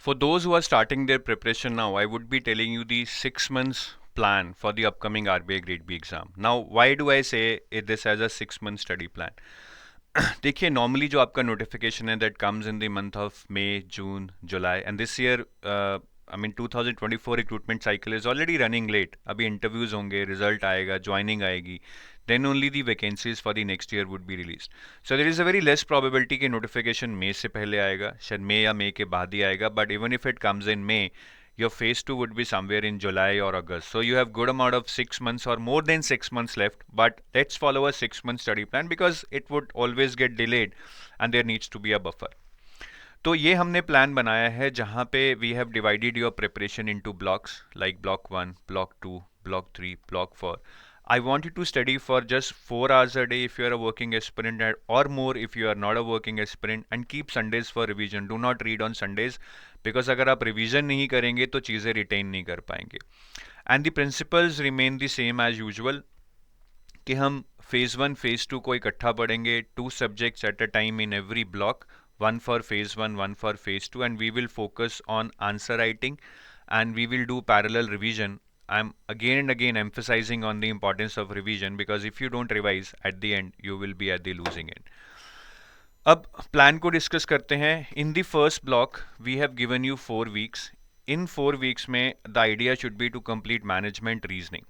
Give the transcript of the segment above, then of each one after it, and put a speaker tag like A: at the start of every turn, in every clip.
A: For those who are starting their preparation now, I would be telling you the 6 months plan for the upcoming RBI Grade B exam. Now, why do I say this as a 6 month study plan? देखिए normally जो आपका notification है that comes in the month of May June July and this year I mean 2024 recruitment cycle is already running late. अभी interviews होंगे, result आएगा, joining आएगी, then only the vacancies for the next year would be release. So there is a very less probability कि notification मई से पहले आएगा, शायद मई या मई के बाद ही आएगा. But even if it comes in May, your phase 2 would be somewhere in July or August. So you have good amount of 6 months or more than 6 months left. But let's follow a 6 month study plan because it would always get delayed and there needs to be a buffer. तो ये हमने plan बनाया है जहाँ पे we have divided your preparation into blocks like block 1, block 2, block 3, block 4. I want you to study for just 4 hours a day if you are a working aspirant or more if you are not a working aspirant, and keep Sundays for revision. Do not read on Sundays because अगर आप revision नहीं करेंगे तो चीज़ें retain नहीं कर पाएंगे. And the principles remain the same as usual कि हम फेज़ 1 फेज़ 2 को इकट्ठा पढ़ेंगे, 2 subjects at a time in every block, one for phase 1, one for phase 2, and we will focus on answer writing and we will do parallel revision. I'm again and again emphasizing on the importance of revision because if you don't revise at the end you will be at the losing end. अब plan को discuss करते हैं. In the first block we have given you 4 weeks. In 4 weeks में the idea should be to complete management reasoning.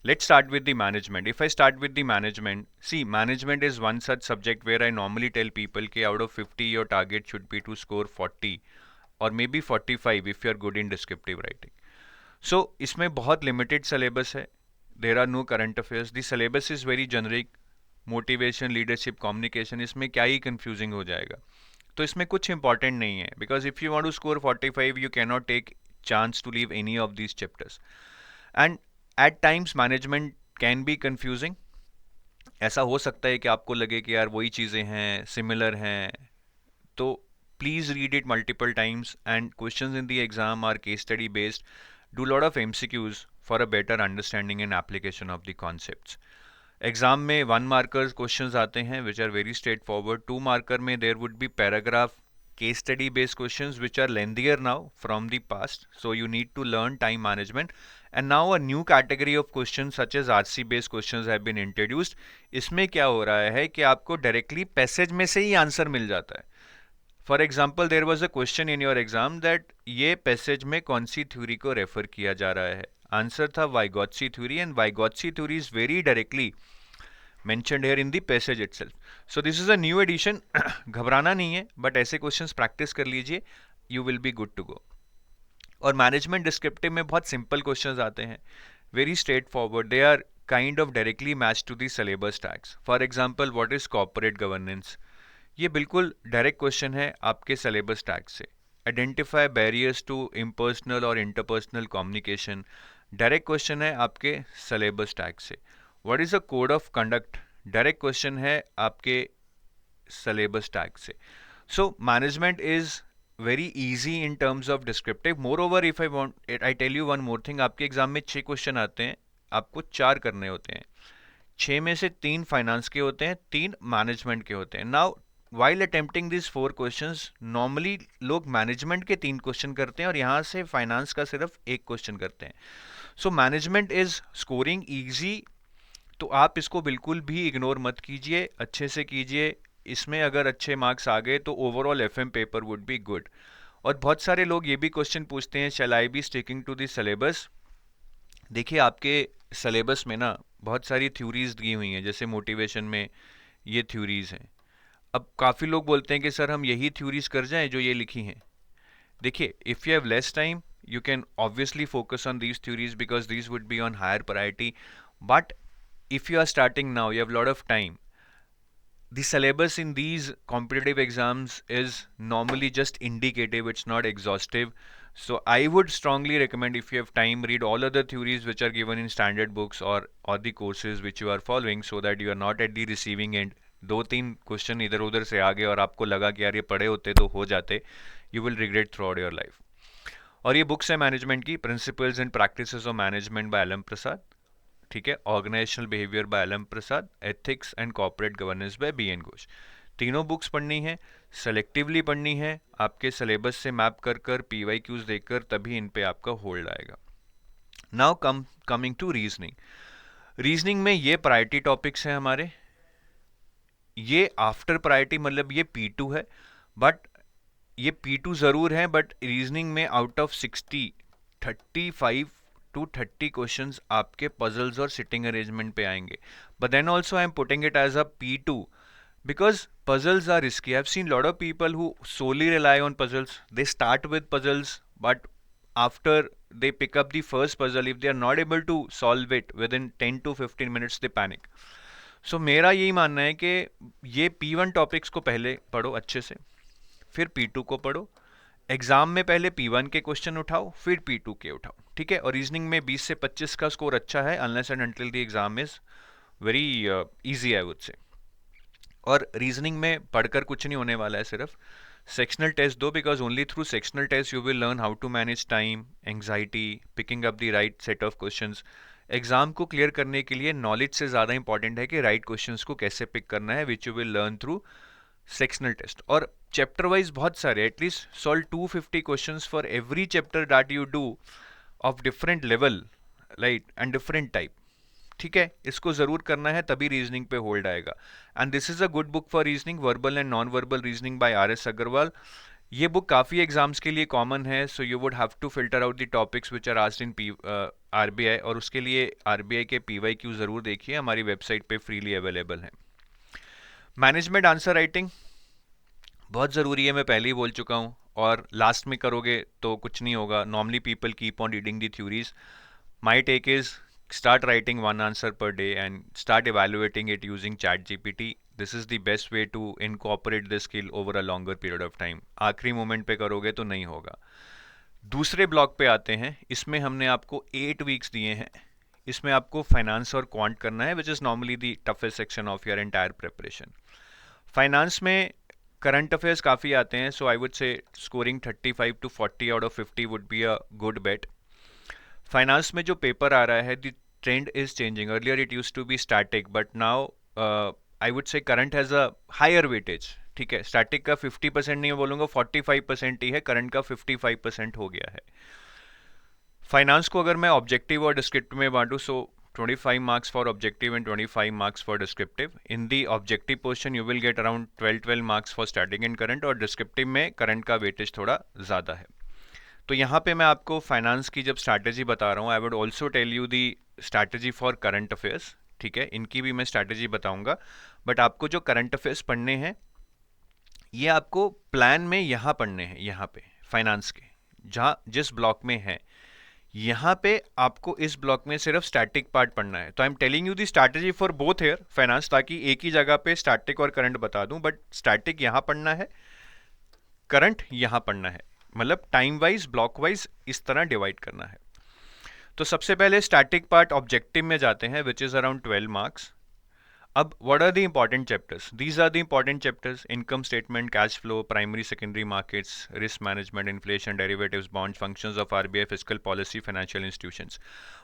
A: Let's start with the management. If I start with the management, see, management is one such subject where I normally tell people that out of 50, your target should be to score 40 or maybe 45 if you are good in descriptive writing. So, इसमें बहुत limited syllabus है. There are no current affairs. The syllabus is very generic. Motivation, leadership, communication. इसमें क्या ही confusing हो जाएगा. तो इसमें कुछ important नहीं है. Because if you want to score 45, you cannot take chance to leave any of these chapters. And at times management can be confusing. ऐसा हो सकता है कि आपको लगे कि यार वही चीज़ें हैं, सिमिलर हैं. तो please read it multiple times and questions in the exam are case study based. Do lot of MCQs for a better understanding and application of the concepts. Exam में 1 marker क्वेश्चंस आते हैं which are very straightforward. 2 marker में there would be paragraph case study based questions which are lengthier now from the past, so you need to learn time management. And now a new category of questions such as RC based questions have been introduced. इसमें क्या हो रहा है कि आपको directly passage में से ही answer मिल जाता है. For example there was a question in your exam that ये पैसेज में कौन सी थ्योरी को रेफर किया जा रहा है. आंसर था Vygotsky theory and Vygotsky theory is very directly mentioned here in the passage itself. So this is a new edition. घबराना नहीं है, but ऐसे questions practice कर लीजिए, you will be good to go. और मैनेजमेंट डिस्क्रिप्टिव में बहुत simple questions आते हैं, very straightforward. They are kind of directly match to the syllabus tags. For example what is corporate governance, ये बिल्कुल direct question है आपके syllabus tag से. आइडेंटिफाई बैरियर्स टू इम्पर्सनल और इंटरपर्सनल कम्युनिकेशन, डायरेक्ट क्वेश्चन है आपके syllabus tag से. What is a code of conduct, direct question है आपके सिलेबस टैग से. So management is very easy in terms of descriptive. Moreover, if I want it, I tell you one more thing. आपके exam में 6 question आते हैं, आपको 4 करने होते हैं. 6 में से 3 फाइनेंस के होते हैं, 3 मैनेजमेंट के होते हैं. Now while attempting these 4 questions, normally लोग मैनेजमेंट के 3 क्वेश्चन करते हैं और यहाँ से फाइनेंस का सिर्फ 1 क्वेश्चन करते हैं. सो मैनेजमेंट इज स्कोरिंग ईजी. तो आप इसको बिल्कुल भी इग्नोर मत कीजिए, अच्छे से कीजिए. इसमें अगर अच्छे मार्क्स आ गए तो overall FM paper would be good. और बहुत सारे लोग ये भी क्वेश्चन पूछते हैं, shall I be sticking to the syllabus. देखिए आपके सिलेबस में ना बहुत सारी थ्योरीज दी हुई हैं, जैसे मोटिवेशन में ये थ्योरीज हैं. अब काफ़ी लोग बोलते हैं कि सर हम यही थ्योरीज कर जाएं जो ये लिखी हैं. देखिए if you have less time you can obviously focus on these theories because these would be on higher priority. But if you are starting now, you have a lot of time. The syllabus in these competitive exams is normally just indicative, it's not exhaustive. So I would strongly recommend, if you have time, read all other theories which are given in standard books or the courses which you are following, so that you are not at the receiving end. 2-3 question इधर उधर से आ गए और आपको लगा कि यार ये पढ़े होते तो हो जाते. You will regret throughout your life. और ये बुक्स है मैनेजमेंट की, principles and practices of management by L M. Prasad, ठीक है. Organisational behaviour by L M. Prasad, ethics and corporate governance by B N. Ghosh. तीनों बुक्स पढ़नी है, सेलेक्टिवली पढ़नी है, आपके सिलेबस से मैप कर कर PYQs देकर, तभी इन पे आपका होल्ड आएगा। Now coming to reasoning. Reasoning में ये प्रायोरिटी टॉपिक्स हैं हमारे, ये आफ्टर प्रायोरिटी, मतलब ये P2 है, बट ये P2 ज़रूर है, बट रीजनिंग में आउट ऑफ 35 to 30 क्वेश्चंस आपके पजल्स और सिटिंग अरेंजमेंट पे आएंगे, but then also I am putting it as a P2 because puzzles are risky. I've seen a lot of people who solely rely on puzzles. They start with puzzles, but after they pick up the first puzzle, if they are not able to solve it within 10 to 15 minutes, they panic. So मेरा यही मानना है कि ये P1 topics को पहले पढ़ो अच्छे से, फिर P2 को पढ़ो। एग्जाम में पहले P1 के क्वेश्चन उठाओ, फिर P2 के उठाओ, ठीक है। और रीजनिंग में 20 से 25 का स्कोर अच्छा है, unless and until the exam is very easy, I would से। और रीजनिंग में पढ़कर कुछ नहीं होने वाला है, सिर्फ सेक्शनल टेस्ट दो, because only through sectional test you will learn how to manage time, anxiety, picking up the right set of questions. Exam को क्लियर करने के लिए नॉलेज से ज़्यादा इंपॉर्टेंट है कि राइट क्वेश्चंस को कैसे पिक करना है, which you will learn through sectional test. और चैप्टर वाइज बहुत सारे, at least solve 250 questions for every chapter that you do of different level, right, and different type, ठीक है। इसको जरूर करना है, तभी रीजनिंग पे होल्ड आएगा। And this is a good book for reasoning, verbal and non verbal reasoning by RS Agarwal. ये बुक काफ़ी एग्जाम्स के लिए कॉमन है, so you would have to filter out the topics which are asked in RBI, और उसके लिए RBI के PYQ ज़रूर देखिए, हमारी वेबसाइट पे फ्रीली अवेलेबल है। मैनेजमेंट आंसर राइटिंग बहुत ज़रूरी है, मैं पहले ही बोल चुका हूँ, और लास्ट में करोगे तो कुछ नहीं होगा। Normally people keep on reading the theories. My take is start writing one answer per day and start evaluating it using ChatGPT. This is the best way to incorporate this skill over a longer period of time. आखिरी moment पे करोगे तो नहीं होगा। दूसरे block पे आते हैं, इसमें हमने आपको 8 वीक्स दिए हैं। इसमें आपको फाइनेंस और क्वांट करना है, which is normally the toughest section of your entire preparation. Finance में करंट अफेयर्स काफ़ी आते हैं, so I would say scoring 35 to 40 out of 50 would be a good bet. Finance में जो पेपर आ रहा है, the trend is changing. Earlier it use to be static, but now I would say current has a higher weightage, ठीक है। Static का 50% नहीं बोलूँगा, 45% ही है, करंट का 55% हो गया है। फाइनेंस को अगर मैं ऑब्जेक्टिव और डिस्क्रिप्टिव में बांटूँ, सो 25 marks for objective and 25 marks for descriptive. In the objective portion you will get around 12 marks for static and current, और descriptive में current का weightage थोड़ा ज़्यादा है। तो यहाँ पे मैं आपको फाइनेंस की जब स्ट्रैटेजी बता रहा हूँ, I would also tell you the strategy for current affairs, ठीक है। इनकी भी मैं स्ट्रैटेजी बताऊंगा, बट आपको जो करंट अफेयर्स पढ़ने हैं, ये आपको प्लान में यहाँ पढ़ने हैं, यहाँ पे फाइनेंस के जहाँ जिस ब्लॉक में है, यहाँ पे आपको इस ब्लॉक में सिर्फ स्टैटिक पार्ट पढ़ना है। तो I am telling you the strategy for both here finance, ताकि एक ही जगह पे स्टैटिक और करंट बता दूं, बट स्टैटिक यहाँ पढ़ना है, करंट यहाँ पढ़ना है, मतलब टाइम वाइज, ब्लॉक वाइज इस तरह डिवाइड करना है। तो सबसे पहले स्टैटिक पार्ट ऑब्जेक्टिव में जाते हैं, विच इज अराउंड 12 मार्क्स। अब what are the important chapters? These are the important chapters: income statement, cash flow, primary secondary markets, risk management, inflation, derivatives, bonds, functions of RBI, fiscal policy, financial institutions.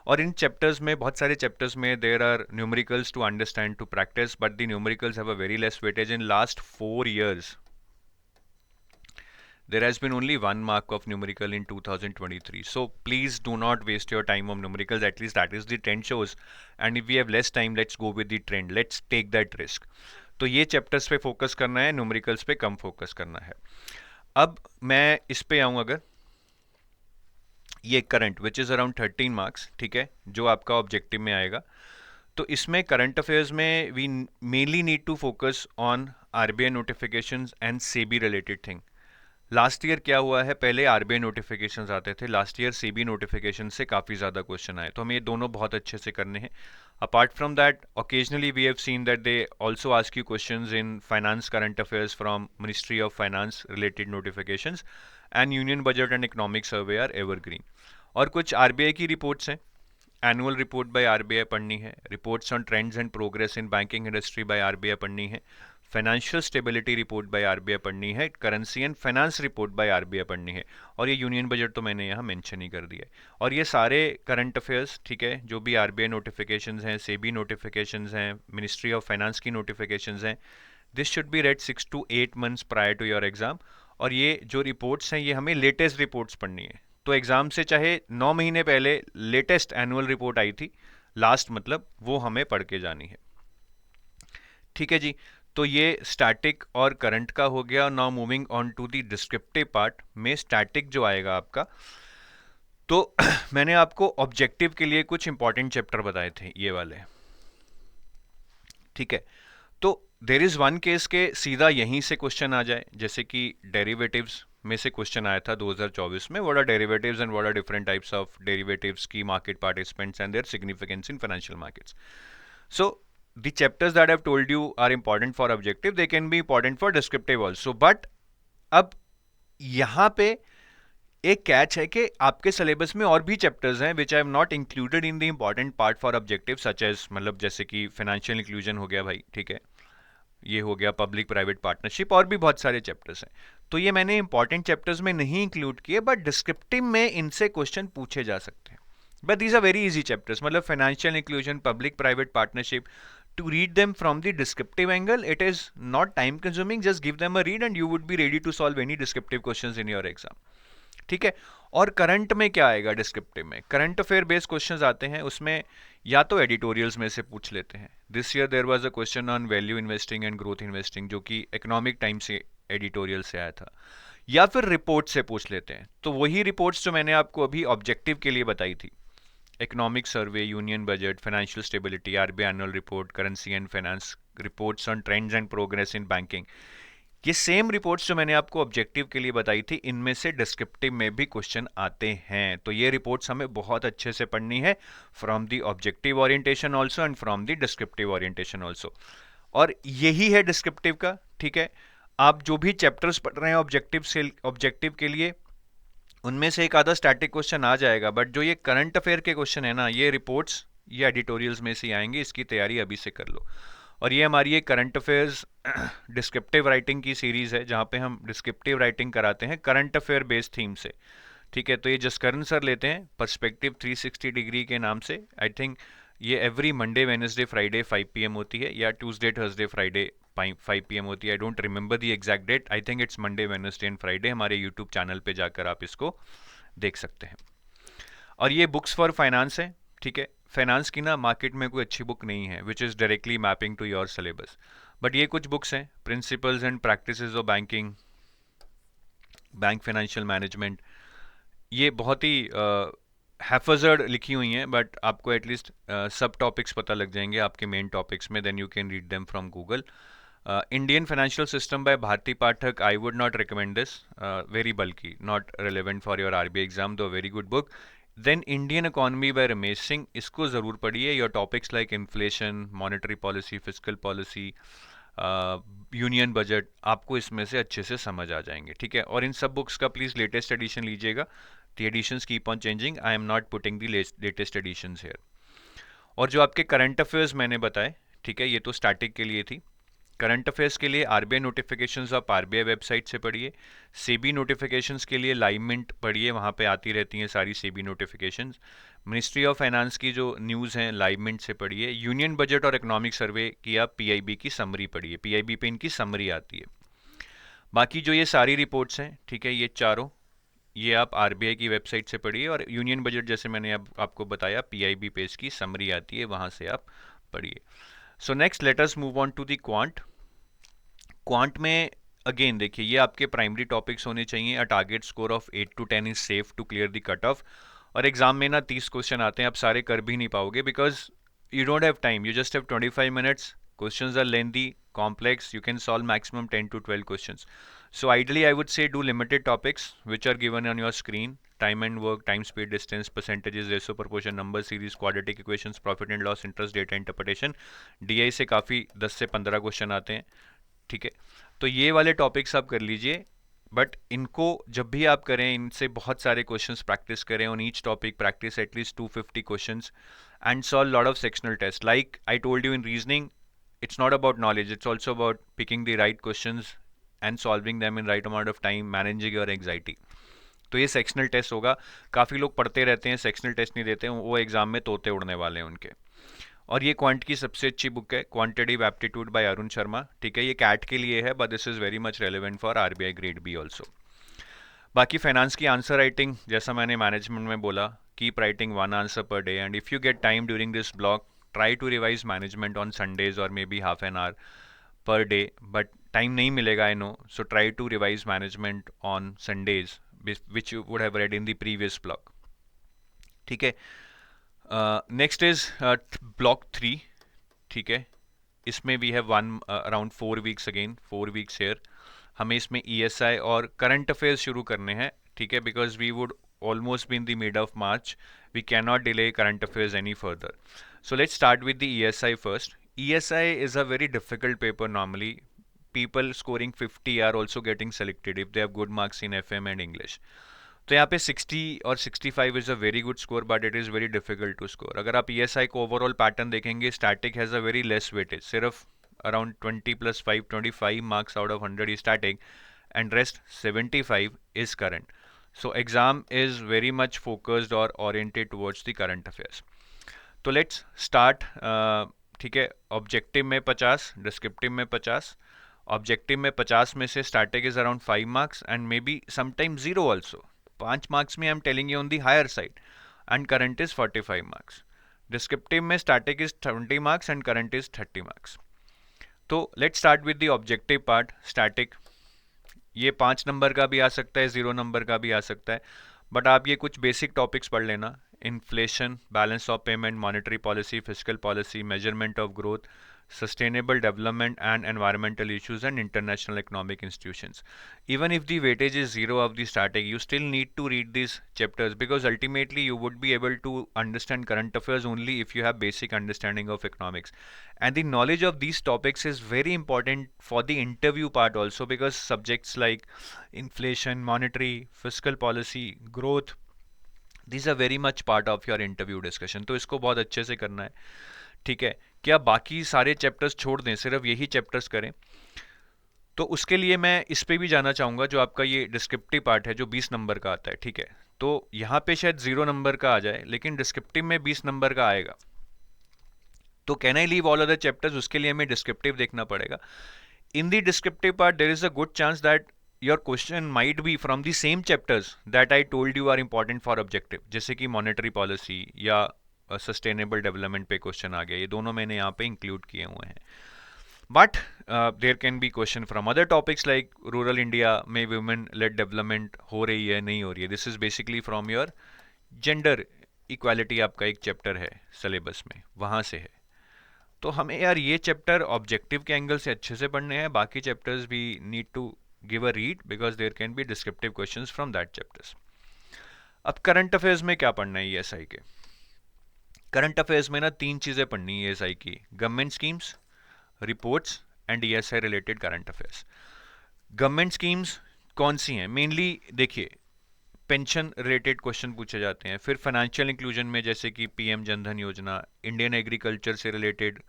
A: और इन chapters में, बहुत सारे chapters में, there are numericals to understand, to practice, but the numericals have a very less weightage. In last 4 years there has been only 1 mark of numerical in 2023, so please do not waste your time on numericals, at least that is the trend shows, and if we have less time, let's go with the trend, let's take that risk. तो ये chapters पे focus करना है, numericals पे कम focus करना है। अब मैं इस पे आऊँ, अगर ये current which is around 13 marks, ठीक है, जो आपका ऑब्जेक्टिव में आएगा, तो इसमें करंट अफेयर्स में we mainly need to focus on RBI notifications and SEBI related thing. Last year क्या हुआ है, पहले RBI नोटिफिकेशंस आते थे, लास्ट ईयर SEBI नोटिफिकेशन से काफ़ी ज़्यादा क्वेश्चन आए, तो हमें ये दोनों बहुत अच्छे से करने हैं। Apart from that, occasionally we have seen that they also ask you questions in finance current affairs from ministry of finance related notifications, and union budget and economic survey are evergreen. और कुछ RBI की reports हैं, annual report by RBI पढ़नी है, reports on trends and progress in banking industry by RBI पढ़नी है, financial stability report by RBI पढ़नी है, currency and finance report by RBI पढ़नी है, और ये यूनियन बजट तो मैंने यहाँ मेंशन ही कर दिया है। और ये सारे करंट अफेयर्स, ठीक है, जो भी RBI नोटिफिकेशंस हैं, SEBI नोटिफिकेशंस हैं, मिनिस्ट्री ऑफ फाइनेंस की नोटिफिकेशंस हैं, this should be read 6 to 8 months prior to your exam. और ये जो रिपोर्ट्स हैं ये हमें लेटेस्ट रिपोर्ट्स पढ़नी है। तो एग्जाम से चाहे 9 महीने पहले लेटेस्ट एनुअल रिपोर्ट आई थी, लास्ट मतलब, वो हमें पढ़ के जानी है। ठीक है जी। तो ये स्टैटिक और करंट का हो गया। Now moving on to the descriptive part में स्टैटिक जो आएगा आपका, तो मैंने आपको ऑब्जेक्टिव के लिए कुछ इंपॉर्टेंट चैप्टर बताए थे ये वाले। ठीक है। तो देर इज वन केस के सीधा यहीं से क्वेश्चन आ जाए, जैसे कि डेरिवेटिव्स में से क्वेश्चन आया था 2024 में, what are derivatives and what are different types of derivatives key market participants and their significance in financial markets. So the chapters that I've told you are important for objective, they can be important for descriptive also, but अब यहाँ पे एक catch है कि आपके syllabus में और भी चैप्टर्स हैं which I have not included in the important part for objective, such as, मतलब जैसे कि फाइनेंशियल इंक्लूजन हो गया भाई, ठीक है, ये हो गया पब्लिक प्राइवेट पार्टनरशिप, और भी बहुत सारे चैप्टर्स हैं। तो ये मैंने इंपॉर्टेंट चैप्टर्स में नहीं इंक्लूड किए, बट डिस्क्रिप्टिव में इनसे क्वेश्चन पूछे जा सकते हैं। But these are very easy chapters, मतलब financial inclusion, public private partnership, to read them from the descriptive angle, it is not time consuming, just give them a read and you would be ready to solve any descriptive questions in your exam. ठीक है। और current में क्या आएगा descriptive में? Current affair based questions आते हैं, उसमें या तो एडिटोरियल्स में से पूछ लेते हैं। This year there was a question on value investing and growth investing, जो कि इकोनॉमिक टाइम से एडिटोरियल से आया था, या फिर रिपोर्ट से पूछ लेते हैं। तो वही रिपोर्ट्स जो मैंने आपको अभी ऑब्जेक्टिव के लिए बताई थी, economic survey, union budget, financial stability, RBI annual report, currency and finance reports on trends and progress in banking, ये सेम रिपोर्ट्स जो मैंने आपको ऑब्जेक्टिव के लिए बताई थी, इनमें से डिस्क्रिप्टिव में भी क्वेश्चन आते हैं। तो ये रिपोर्ट्स हमें बहुत अच्छे से पढ़नी है, from the objective orientation also and from the descriptive orientation also. और यही है डिस्क्रिप्टिव का। ठीक है। आप जो भी चैप्टर्स पढ़ रहे हैं ऑब्जेक्टिव के लिए, उनमें से एक आधा स्टैटिक क्वेश्चन आ जाएगा, बट जो ये करंट अफेयर के क्वेश्चन है ना, ये रिपोर्ट्स, ये एडिटोरियल्स में से आएंगे, इसकी तैयारी अभी से कर लो। और ये हमारी एक करंट अफेयर्स डिस्क्रिप्टिव राइटिंग की सीरीज है, जहाँ पे हम डिस्क्रिप्टिव राइटिंग कराते हैं करंट अफेयर बेस्ड थीम से। ठीक है। तो ये जसकरण सर लेते हैं पर्सपेक्टिव 360 डिग्री के नाम से। आई थिंक ये every Monday, Wednesday, Friday 5 PM होती है, या ट्यूसडे, थर्सडे, फ्राइडे 5 PM होती है। I don't remember the exact date, I think it's Monday, Wednesday and Friday. हमारे यूट्यूब चैनल पे जाकर आप इसको देख सकते हैं। और ये बुक्स फॉर फाइनेंस है। ठीक है। फाइनेंस की ना मार्केट में कोई अच्छी बुक नहीं है which is directly mapping to your syllabus, but ये कुछ बुक्स हैं, principles and practices of banking, bank financial management, ये बहुत ही हैफर्ड लिखी हुई हैं, बट आपको एटलीस्ट सब टॉपिक्स पता लग जाएंगे आपके मेन टॉपिक्स में, then you can read them from Google. Indian financial system by Bharati Pathak, I would not recommend this, very बल्कि, not relevant for your RBI exam, though very good book. Then Indian economy by Ramesh Singh, इसको ज़रूर पढ़िए। Your topics like inflation, monetary policy, physical policy, union budget, आपको इसमें से अच्छे से समझ आ जाएंगे। ठीक है। और इन सब बुक्स का प्लीज़ लेटेस्ट एडिशन लीजिएगा। The editions keep on changing. I am not putting the latest editions here. और जो आपके करंट अफेयर्स मैंने बताए, ठीक है, ये तो स्टैटिक के लिए थी। करंट अफेयर्स के लिए आरबीआई नोटिफिकेशंस आप आरबीआई वेबसाइट से पढ़िए। सेबी नोटिफिकेशंस के लिए लाइव मिंट पढ़िए, वहाँ पे आती रहती हैं सारी SEBI notifications. Ministry of finance की जो न्यूज़ हैं लाइव मिंट से पढ़िए। यूनियन बजट और इकोनॉमिक सर्वे की आप पीआईबी की समरी पढ़िए, पीआईबी पे इनकी समरी आती है। बाकी जो ये सारी रिपोर्ट्स हैं, ठीक है, ये चारों, ये आप आरबीआई की वेबसाइट से पढ़िए। और यूनियन बजट जैसे मैंने अब आपको बताया, पीआईबी पे इसकी समरी आती है, वहाँ से आप पढ़िए। So next let us move on to the quant. Quant में अगेन देखिए, ये आपके प्राइमरी टॉपिक्स होने चाहिए। A target score of 8 to 10 is safe to clear the cut off. और एग्जाम में ना 30 क्वेश्चन आते हैं, आप सारे कर भी नहीं पाओगे, because you don't have time, you just have 25 minutes. Questions are lengthy, complex, you can solve maximum 10 to 12 questions. So ideally I would say do limited topics which are given on your screen: time and work, time, speed, distance, percentages, ratio, proportion, number series, quadratic equations, profit and loss, interest, data interpretation. DI से काफ़ी 10 से 15 question आते हैं। ठीक है। तो ये वाले टॉपिक्स आप कर लीजिए, बट इनको जब भी आप करें, इनसे बहुत सारे क्वेश्चंस प्रैक्टिस करें। On each topic practice at least 250 questions and solve lot of sectional test. Like I told you in reasoning, it's not about knowledge, it's also about picking the right questions and solving them in right amount of time, managing your anxiety. तो ये sectional test होगा। काफ़ी लोग पढ़ते रहते हैं, sectional test नहीं देते हैं, वो एग्जाम में तोते उड़ने वाले हैं उनके। और ये क्वांट की सबसे अच्छी बुक है, quantitative aptitude by Arun Sharma, ठीक है। ये कैट के लिए है but this is very much relevant for RBI grade B also. बाकी फाइनेंस की आंसर राइटिंग, जैसा मैंने मैनेजमेंट में बोला, keep writing one answer per day, and if you get time during this block, try to revise management on Sundays और maybe half an hour per day, but time नहीं मिलेगा I know, so try to revise management on Sundays which you would have read in the previous block, ठीक है। Next is block 3, ठीक है। इसमें we have one around 4 weeks, again 4 weeks here. हमें इसमें ESI और करंट अफेयर्स शुरू करने हैं, ठीक है, because we would almost be in the mid of March, we cannot delay current affairs any further. So let's start with the ESI first. ESI is a very difficult paper normally. People scoring 50 are also getting selected if they have good marks in FM and English. तो यहाँ पे 60 और 65 is a very good score but it is very difficult to score. अगर आप ESI को overall pattern देखेंगे, static has a very less weightage, सिर्फ around 20 + 5 25 marks out of 100 is static and rest 75 is current. So exam is very much focused और oriented towards the current affairs. तो let's start, ठीक है। Objective में 50, descriptive में 50। Objective में 50 में से static is around 5 marks and maybe sometime 0 also. 5 marks में I am telling you on the higher side, and current is 45 marks. Descriptive में static is 20 marks and current is 30 marks. तो let's start with the objective part. Static ये 5 number का भी आ सकता है, 0 number का भी आ सकता है, बट आप ये कुछ बेसिक टॉपिक्स पढ़ लेना। Inflation, balance of payment, monetary policy, fiscal policy, measurement of growth, sustainable development and environmental issues, and international economic institutions. Even if the weightage is 0 of the static, you still need to read these chapters because ultimately you would be able to understand current affairs only if you have basic understanding of economics. And the knowledge of these topics is very important for the interview part also, because subjects like inflation, monetary, fiscal policy, growth, these are very much part of your interview discussion. तो इसको बहुत अच्छे से करना है, ठीक है। क्या बाकी सारे चैप्टर्स छोड़ दें, सिर्फ यही चैप्टर्स करें? तो उसके लिए मैं इस पे भी जाना चाहूँगा, जो आपका ये डिस्क्रिप्टिव पार्ट है जो 20 नंबर का आता है, ठीक है। तो यहाँ पे शायद 0 नंबर का आ जाए, लेकिन डिस्क्रिप्टिव में 20 नंबर का आएगा। तो can I leave all other chapters, उसके लिए हमें डिस्क्रिप्टिव देखना पड़ेगा। In the descriptive part there is a good chance that your question might be from the same chapters that I told you are important for objective, जैसे कि monetary policy या sustainable development पे question आ गया। ये दोनों मैंने यहाँ पे इंक्लूड किए हुए हैं। But there can be question from other topics like rural India में वुमेन लेड डेवलपमेंट हो रही है, नहीं हो रही है। This is basically from your gender equality, आपका एक चैप्टर है सिलेबस में, वहाँ से है। तो हमें यार ये चैप्टर ऑब्जेक्टिव के एंगल से अच्छे से पढ़ने हैं, बाकी चैप्टर्स भी need to give a read because there can be descriptive questions from that chapters. अब करंट अफेयर्स में क्या पढ़ना है ईएसआई के? करंट अफेयर्स में ना 3 चीज़ें पढ़नी है ईएसआई की: government schemes, reports and ESI related current affairs. Government schemes कौन सी हैं? मेनली देखिए, पेंशन रिलेटेड क्वेश्चन पूछे जाते हैं। फिर फाइनेंशियल इंक्लूजन में जैसे कि पीएम जनधन योजना, इंडियन एग्रीकल्चर से रिलेटेड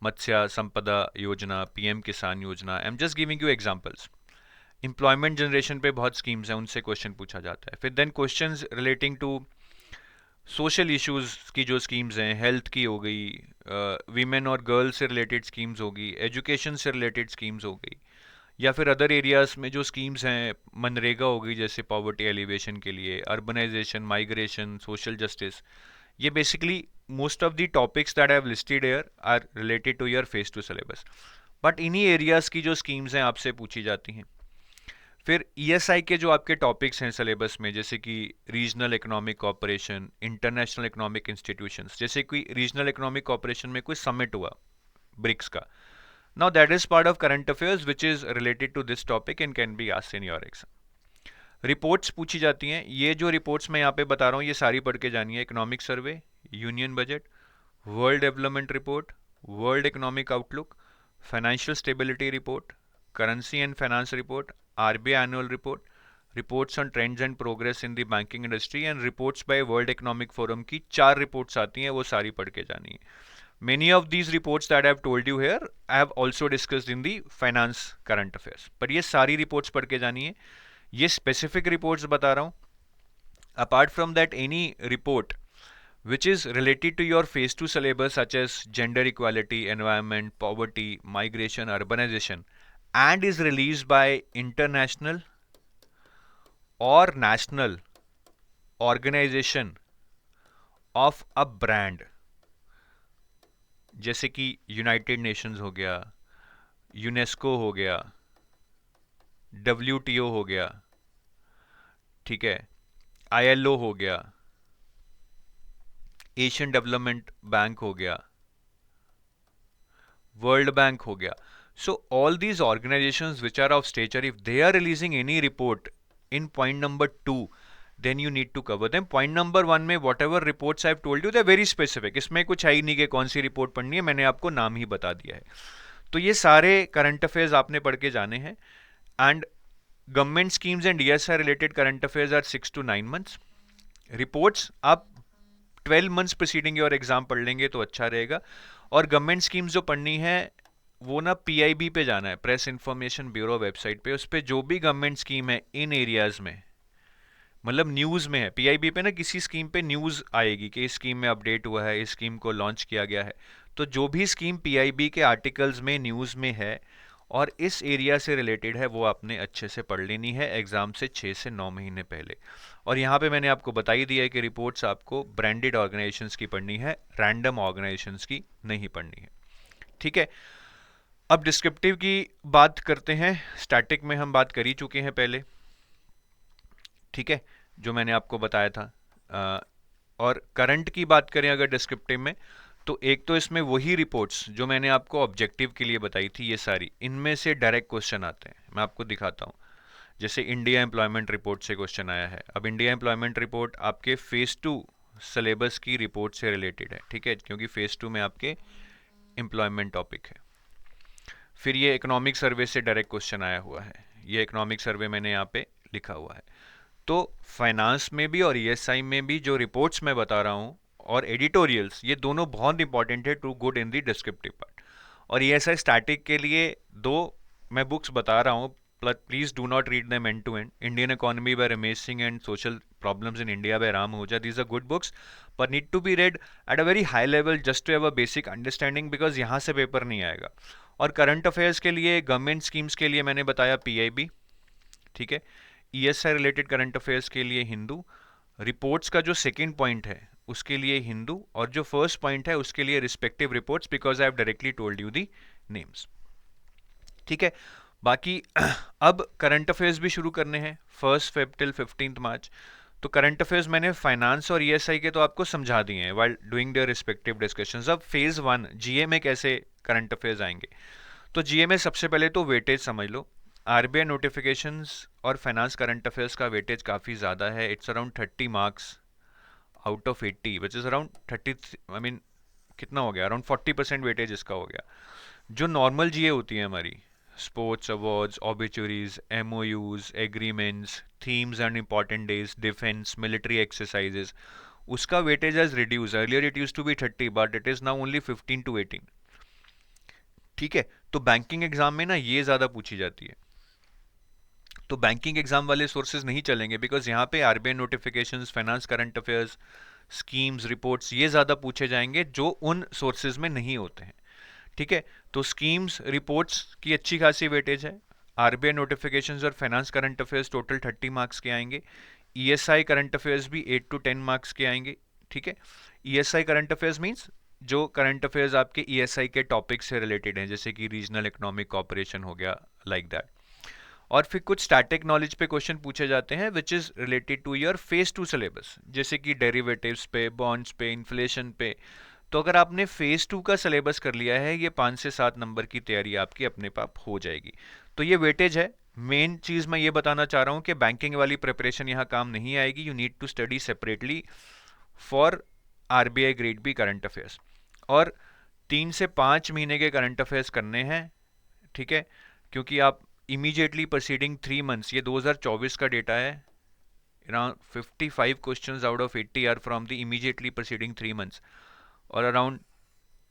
A: मत्स्य संपदा योजना, पीएम किसान योजना। I am just giving you examples. Employment generation पे बहुत स्कीम्स हैं, उनसे क्वेश्चन पूछा जाता है। फिर then questions relating to social issues की जो स्कीम्स हैं, हेल्थ की हो गई, वीमेन और गर्ल्स से रिलेटेड स्कीम्स होगी, एजुकेशन से रिलेटेड स्कीम्स हो गई, या फिर अदर एरियाज में जो स्कीम्स हैं, मनरेगा हो गई जैसे पॉवर्टी एलिवेशन के लिए, अर्बनाइजेशन, माइग्रेशन, सोशल जस्टिस। ये basically most of the topics that I have listed here are related to your phase two syllabus, but इन्हीं एरियाज की जो स्कीम्स हैं आपसे पूछी जाती हैं। फिर ईएसआई के जो आपके टॉपिक्स हैं सिलेबस में, जैसे कि regional economic cooperation, international economic institutions, जैसे कि रीजनल इकोनॉमिक कोऑपरेशन में कोई समिट हुआ ब्रिक्स का, now that is part of current affairs which is related to this topic and can be asked in your exam. Reports पूछी जाती हैं। ये जो रिपोर्ट्स मैं यहाँ पे बता रहा हूँ ये सारी पढ़ के जानी है। Economic survey, union budget, world development report, world economic outlook, financial stability report, currency and finance report, RBI annual report, reports on trends and progress in the banking industry and reports by World Economic Forum की 4 reports आती हैं, वो सारी पढ़ के जानी है। Many of these reports that I have told you here, I have also discussed in the finance current affairs. पर ये सारी reports पढ़ के जानी है। ये specific reports बता रहा हूँ। Apart from that, any report which is related to your phase 2 syllabus such as gender equality, environment, poverty, migration, urbanization, and is released by international or national organization of a brand, जैसे कि United Nations हो गया, UNESCO हो गया, WTO हो गया, ठीक है, ILO हो गया, एशियन डेवलपमेंट बैंक हो गया, वर्ल्ड बैंक हो गया. So all these organizations which are of stature, if they are releasing any report in point number 2, then you need to cover them. Point number 1 में whatever reports I have told you, they are very specific. इसमें कुछ है ही नहीं कि कौन सी report पढ़नी है, मैंने आपको नाम ही बता दिया है. तो ये सारे करंट अफेयर्स आपने पढ़ के जाने हैं. And government schemes and ESI related current affairs are 6 to 9 months. Reports आप 12 months प्रीसीडिंग योर एग्जाम पढ़ लेंगे तो अच्छा रहेगा. और गवर्नमेंट स्कीम्स जो पढ़नी है वो ना PIB पे जाना है, प्रेस इंफॉर्मेशन ब्यूरो वेबसाइट पे. उस पर जो भी गवर्नमेंट स्कीम है इन एरियाज में, मतलब न्यूज़ में है, PIB पे ना किसी स्कीम पे न्यूज़ आएगी कि इस स्कीम में अपडेट हुआ है, इस स्कीम को लॉन्च किया गया है. तो जो भी स्कीम PIB के आर्टिकल्स में न्यूज़ में है और इस एरिया से रिलेटेड है, वो आपने अच्छे से पढ़ लेनी है एग्ज़ाम से 6 से 9 महीने पहले. और यहाँ पे मैंने आपको बता ही दिया है कि रिपोर्ट्स आपको ब्रांडेड ऑर्गेनाइजेशंस की पढ़नी है, रैंडम ऑर्गेनाइजेशंस की नहीं पढ़नी है. ठीक है. अब डिस्क्रिप्टिव की बात करते हैं. स्टैटिक में हम बात कर ही चुके हैं पहले, ठीक है, जो मैंने आपको बताया था. और करंट की बात करें अगर डिस्क्रिप्टिव में, तो एक तो इसमें वही रिपोर्ट्स जो मैंने आपको ऑब्जेक्टिव के लिए बताई थी, ये सारी, इनमें से डायरेक्ट क्वेश्चन आते हैं. मैं आपको दिखाता हूँ. जैसे इंडिया एम्प्लॉयमेंट रिपोर्ट से क्वेश्चन आया है. अब इंडिया एम्प्लॉयमेंट रिपोर्ट आपके फेज 2 सिलेबस की रिपोर्ट से रिलेटेड है, ठीक है, क्योंकि फेज 2 में आपके एम्प्लॉयमेंट टॉपिक है. फिर ये इकोनॉमिक सर्वे से डायरेक्ट क्वेश्चन आया हुआ है. ये इकोनॉमिक सर्वे मैंने यहाँ पे लिखा हुआ है. तो फाइनेंस में भी और ESI में भी जो रिपोर्ट्स मैं बता रहा हूँ और एडिटोरियल्स, ये दोनों बहुत इंपॉर्टेंट है too good in the descriptive part. और ESI स्टैटिक के लिए दो मैं बुक्स बता रहा हूँ, please do not read them end to end. Indian economy by Ramesh Singh and social problems in India by Ram Ahuja. These are good books पर need to be read at a very high level just to have a basic understanding, because यहाँ से paper नहीं आएगा. और current affairs के लिए, government schemes के लिए मैंने बताया PIB, ठीक है. ESI रिलेटेड करंट अफेयर्स के लिए हिंदू. रिपोर्ट्स का जो सेकंड पॉइंट है उसके लिए हिंदू, और जो फर्स्ट पॉइंट है उसके लिए respective reports, because I have directly told you the names. ठीक है. बाकी अब करंट अफेयर्स भी शुरू करने हैं 1 Feb till 15 March. तो करंट अफेयर्स मैंने फाइनेंस और ESI के तो आपको समझा दिए हैं while doing their respective discussions. अब फेज 1 GA में कैसे करंट अफेयर्स आएंगे. तो GA में सबसे पहले तो वेटेज समझ लो. RBI नोटिफिकेशंस और फाइनेंस करंट अफेयर्स का वेटेज काफ़ी ज़्यादा है. It's around 30 marks out of 80, which is around 30, I mean कितना हो गया, अराउंड 40% वेटेज इसका हो गया. जो नॉर्मल GA होती है हमारी, sports awards, obituaries, MOUs, agreements, themes and important days, defence, military exercises, उसका weightage has reduce. Earlier it used to be 30 but it is now only 15 to 18. ठीक है. तो बैंकिंग एग्जाम में ना ये ज़्यादा पूछी जाती है. तो बैंकिंग एग्जाम वाले सोर्सेज नहीं चलेंगे, बिकॉज यहाँ पे RBI notifications, finance current affairs, schemes, reports, ये ज़्यादा पूछे जाएंगे जो उन सोर्सेज में नहीं होते हैं. ठीक है. तो स्कीम्स, रिपोर्ट्स की अच्छी खासी वेटेज है. RBI नोटिफिकेशंस और finance current affairs total 30 marks के आएंगे. ESI करंट अफेयर्स भी 8 to 10 मार्क्स के आएंगे. ठीक है. ESI करंट अफेयर्स मीन्स जो करंट अफेयर्स आपके ESI के टॉपिक से रिलेटेड हैं, जैसे कि रीजनल इकोनॉमिक कॉपरेशन हो गया, लाइक दैट. और फिर कुछ स्टैटिक नॉलेज पे क्वेश्चन पूछे जाते हैं which is related to your phase 2 syllabus, जैसे कि डेरिवेटिव्स पे, बॉन्ड्स पे, इन्फ्लेशन पे. तो अगर आपने फेज 2 का सिलेबस कर लिया है, ये 5 से 7 नंबर की तैयारी आपकी अपने पाप हो जाएगी. तो ये वेटेज है. मेन चीज़ मैं ये बताना चाह रहा हूँ कि बैंकिंग वाली प्रिपरेशन यहाँ काम नहीं आएगी. You need to study separately for RBI grade B current affairs. और 3 से 5 महीने के करंट अफेयर्स करने हैं. ठीक है. क्योंकि आप इमीडिएटली प्रीसीडिंग 3 months, ये 2024 का डेटा है, around 55 questions out of 80 are from the immediately preceding 3 months, और around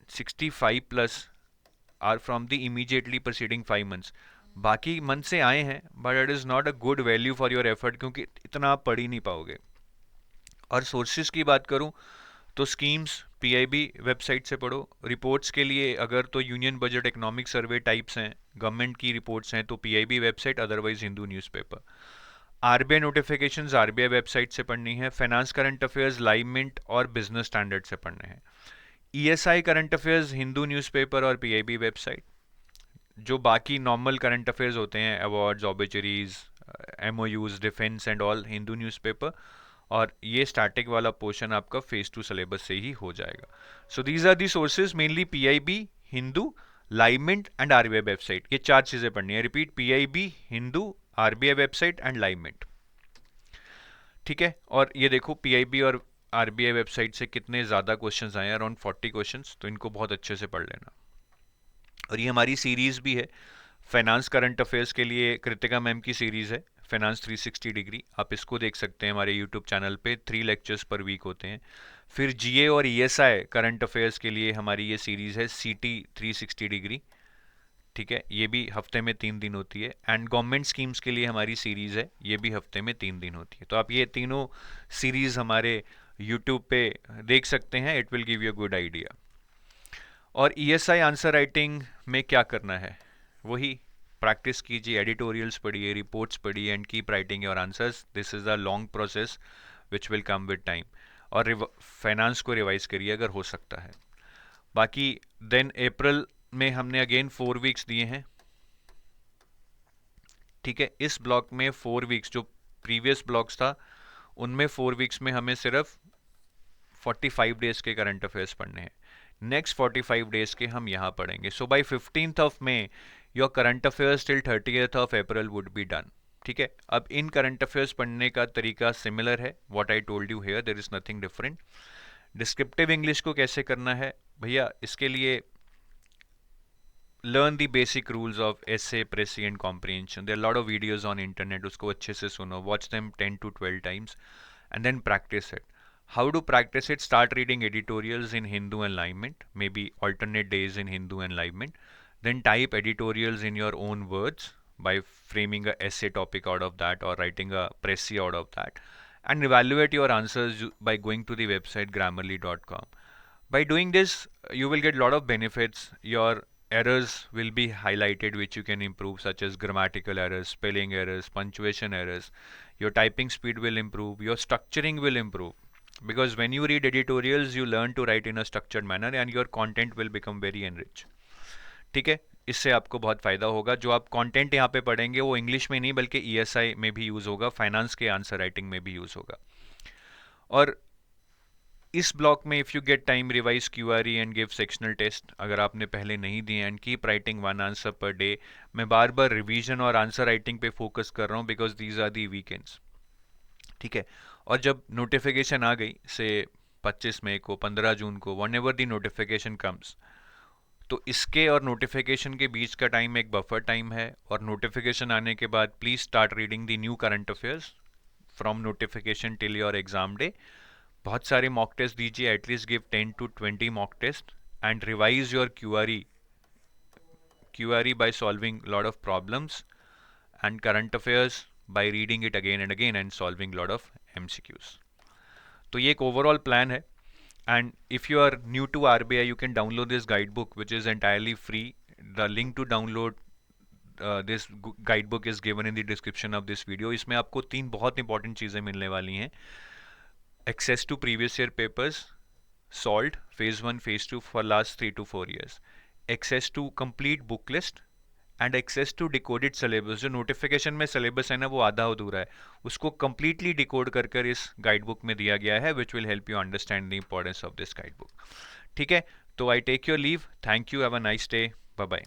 A: 65 plus are from the immediately preceding 5 months. बाकी मंथ से आए हैं, but it is not a good value for your effort, क्योंकि इतना आप पढ़ ही नहीं पाओगे. और सोर्सेज की बात करूं तो स्कीम्स पीआईबी वेबसाइट से पढ़ो। रिपोर्ट्स के लिए अगर तो union budget economic survey types हैं, गवर्नमेंट की रिपोर्ट्स हैं, तो PIB website, otherwise Hindu newspaper. RBI notifications RBI website से पढ़नी है। Finance current affairs live mint और बिजनेस स्टैंडर्ड से पढ़ने हैं। ESI current affairs Hindu newspaper और पीआईबी वेबसाइट। जो बाकी नॉर्मल करंट अफेयर्स होते हैं, awards, obituaries, MOUs, defence and all, Hindu newspaper. और ये स्टैटिक वाला पोर्शन आपका फेज 2 सिलेबस से ही हो जाएगा। So these are the sources, mainly PIB, Hindu, Livemint and RBI website. ये 4 चीजें पढ़नी है। Repeat, PIB, Hindu, RBI website and Livemint. ठीक है। और ये देखो पीआईबी और आरबीआई वेबसाइट से कितने ज़्यादा क्वेश्चंस आए हैं, अराउंड 40 क्वेश्चंस, तो इनको बहुत अच्छे से पढ़ लेना। और ये हमारी सीरीज़ भी है। फाइनेंस करंट अफेयर्स के लिए कृतिका मैम की सीरीज़ है, फाइनेंस 360 डिग्री। आप इसको देख सकते हैं हमारे यूट्यूब चैनल पे, 3 लेक्चर्स पर वीक होते हैं। फिर जीए और ईएसआई करंट अफेयर्स के लिए हमारी ये सीरीज़ है सीटी 360 डिग्री। ठीक है, ये भी हफ्ते में 3 दिन होती है। एंड गवर्नमेंट स्कीम्स के लिए हमारी सीरीज़ है, ये भी हफ्ते में 3 दिन होती है। तो आप ये तीनों सीरीज़ हमारे यूट्यूब पे देख सकते हैं। It will give you a good idea. और ईएसआई आंसर राइटिंग में क्या करना है, वही प्रैक्टिस कीजिए, एडिटोरियल्स पढ़िए, रिपोर्ट्स पढ़िए and keep writing your answers. This is a long process which will come with time. और फाइनेंस को रिवाइज करिए अगर हो सकता है। बाकी देन अप्रैल में हमने अगेन 4 वीक्स दिए हैं। ठीक है, इस ब्लॉक में 4 वीक्स, जो प्रीवियस ब्लॉक्स था उनमें 4 वीक्स में हमें सिर्फ 45 डेज के करंट अफेयर्स पढ़ने हैं। नेक्स्ट 45 डेज के हम यहाँ पढ़ेंगे। So by 15th of May your current affairs till 30th of April would be done. ठीक है। अब इन करंट अफेयर्स पढ़ने का तरीका सिमिलर है, what I told you here, there is nothing different. Descriptive English को कैसे करना है भैया, इसके लिए learn the basic rules of essay, précis and comprehension. There are a lot of videos on internet, उसको अच्छे से सुनो, watch them 10 to 12 times and then practice it. How to practice it? Start reading editorials in Hindu alignment, maybe alternate days in Hindu alignment. Then type editorials in your own words by framing a essay topic out of that or writing a précis out of that. And evaluate your answers by going to the website grammarly.com. By doing this, you will get a lot of benefits. Your errors will be highlighted which you can improve, such as grammatical errors, spelling errors, punctuation errors. Your typing speed will improve, your structuring will improve, because when you read editorials you learn to write in a structured manner and your content will become very enriched. ठीक है, इससे आपको बहुत फ़ायदा होगा। जो आप content यहाँ पे पढ़ेंगे वो इंग्लिश में नहीं बल्कि ईएसआई में भी यूज़ होगा, फाइनेंस के आंसर राइटिंग में भी यूज़ होगा। और इस ब्लॉक में if you get time, revise QRE and give sectional test अगर आपने पहले नहीं दिए, and keep writing 1 answer per day. मैं बार बार रिवीजन और आंसर राइटिंग पे फोकस कर रहा हूँ because these are the weekends. ठीक है। और जब नोटिफिकेशन आ गई से 25 मई को, 15 जून को, वन एवर दी नोटिफिकेशन कम्स, तो इसके और नोटिफिकेशन के बीच का टाइम एक बफर टाइम है। और नोटिफिकेशन आने के बाद please start reading the new current affairs from notification till your exam day. बहुत सारे मॉक टेस्ट दीजिए, at least give 10 to 20 mock test and revise your QRE by solving lot of problems and current affairs by reading it again and again and solving lot of MCQs. तो ये एक overall plan है। And if you are new to RBI, you can download this guidebook, which is entirely free. The link to download this guidebook is given in the description of this video. इसमें आपको 3 बहुत important चीज़ें मिलने वाली हैं। Access to previous year papers solved phase 1 phase 2 for last 3 to 4 years, access to complete book list and access to decoded syllabus. जो notification में syllabus है ना वो आधा अधूरा है, उसको कंप्लीटली डिकोड कर कर इस गाइड बुक में दिया गया है, which will help you understand the importance of this guide book. ठीक है, तो I take your leave, thank you, have a nice day, bye bye.